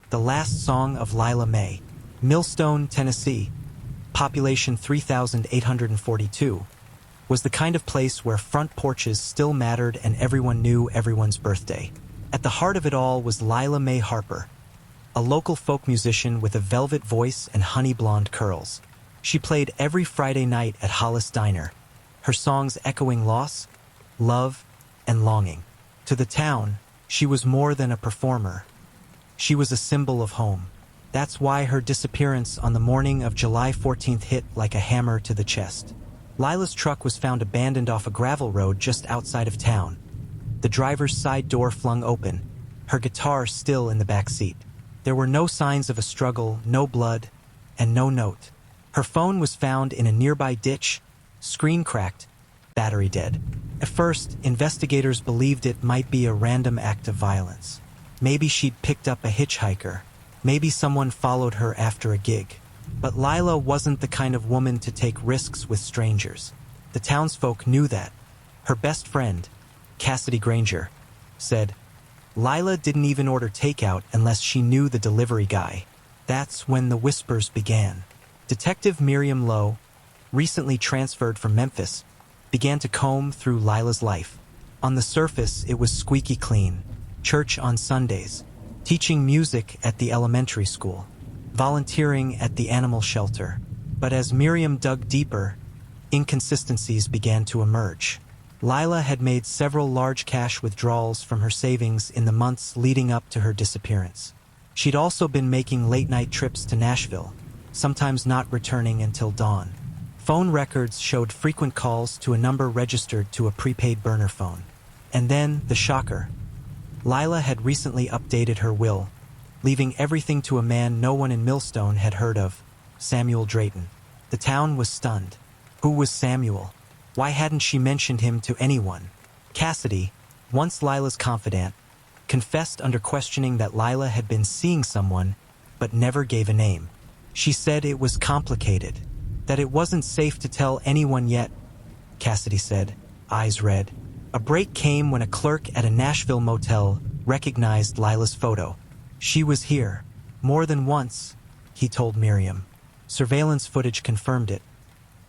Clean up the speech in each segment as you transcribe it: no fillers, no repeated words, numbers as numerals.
The Last Song of Lila May. Millstone, Tennessee, population 3,842, was the kind of place where front porches still mattered and everyone knew everyone's birthday. At the heart of it all was Lila May Harper, a local folk musician with a velvet voice and honey blonde curls. She played every Friday night at Hollis Diner, her songs echoing loss, love, and longing. To the town, she was more than a performer. She was a symbol of home. That's why her disappearance on the morning of July 14th hit like a hammer to the chest. Lila's truck was found abandoned off a gravel road just outside of town. The driver's side door flung open, her guitar still in the back seat. There were no signs of a struggle, no blood, and no note. Her phone was found in a nearby ditch, screen cracked, battery dead. At first, investigators believed it might be a random act of violence. Maybe she'd picked up a hitchhiker. Maybe someone followed her after a gig. But Lila wasn't the kind of woman to take risks with strangers. The townsfolk knew that. Her best friend, Cassidy Granger, said, Lila didn't even order takeout unless she knew the delivery guy. That's when the whispers began. Detective Miriam Lowe, recently transferred from Memphis, began to comb through Lila's life. On the surface, it was squeaky clean. Church on Sundays, teaching music at the elementary school, volunteering at the animal shelter. But as Miriam dug deeper, inconsistencies began to emerge. Lila had made several large cash withdrawals from her savings in the months leading up to her disappearance. She'd also been making late-night trips to Nashville, sometimes not returning until dawn. Phone records showed frequent calls to a number registered to a prepaid burner phone. And then, the shocker. Lila had recently updated her will, leaving everything to a man no one in Millstone had heard of, Samuel Drayton. The town was stunned. Who was Samuel? Why hadn't she mentioned him to anyone? Cassidy, once Lila's confidant, confessed under questioning that Lila had been seeing someone, but never gave a name. She said it was complicated, that it wasn't safe to tell anyone yet, Cassidy said, eyes red. A break came when a clerk at a Nashville motel recognized Lila's photo. She was here, more than once, he told Miriam. Surveillance footage confirmed it.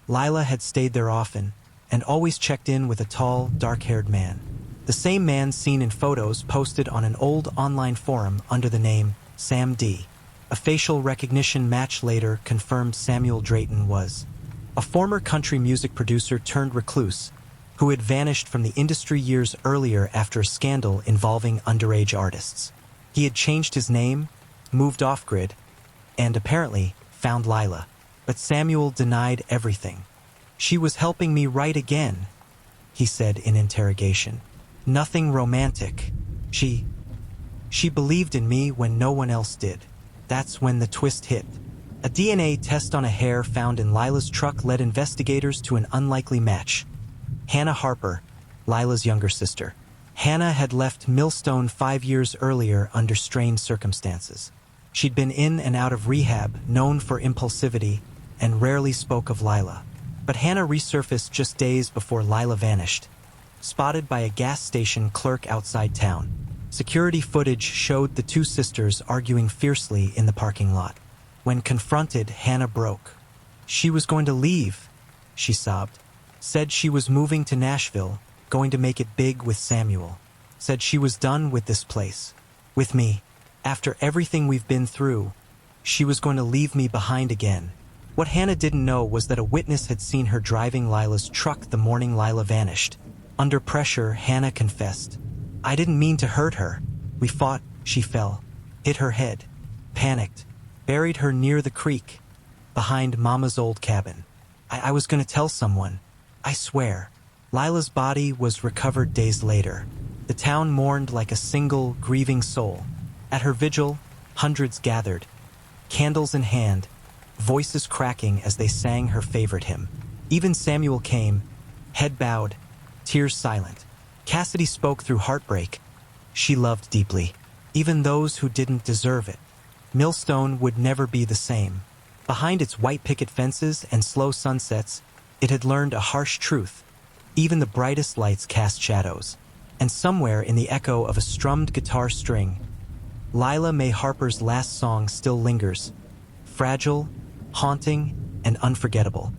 Lila had stayed there often, and always checked in with a tall, dark-haired man. The same man seen in photos posted on an old online forum under the name Sam D. A facial recognition match later confirmed Samuel Drayton was a former country music producer turned recluse who had vanished from the industry years earlier after a scandal involving underage artists. He had changed his name, moved off-grid, and apparently found Lila. But Samuel denied everything. She was helping me write again, he said in interrogation. Nothing romantic. She believed in me when no one else did. That's when the twist hit. A DNA test on a hair found in Lila's truck led investigators to an unlikely match. Hannah Harper, Lila's younger sister. Hannah had left Millstone 5 years earlier under strained circumstances. She'd been in and out of rehab, known for impulsivity, and rarely spoke of Lila. But Hannah resurfaced just days before Lila vanished, spotted by a gas station clerk outside town. Security footage showed the two sisters arguing fiercely in the parking lot. When confronted, Hannah broke. She was going to leave, she sobbed. Said she was moving to Nashville, going to make it big with Samuel. Said she was done with this place. With me. After everything we've been through, she was going to leave me behind again. What Hannah didn't know was that a witness had seen her driving Lila's truck the morning Lila vanished. Under pressure, Hannah confessed. I didn't mean to hurt her. We fought, she fell, hit her head, panicked, buried her near the creek, behind Mama's old cabin. I was going to tell someone. I swear. Lila's body was recovered days later. The town mourned like a single, grieving soul. At her vigil, hundreds gathered, candles in hand, voices cracking as they sang her favorite hymn. Even Samuel came, head bowed, tears silent. Cassidy spoke through heartbreak. She loved deeply, even those who didn't deserve it. Millstone would never be the same. Behind its white picket fences and slow sunsets, it had learned a harsh truth. Even the brightest lights cast shadows. And somewhere in the echo of a strummed guitar string, Lila May Harper's last song still lingers, fragile, haunting, and unforgettable.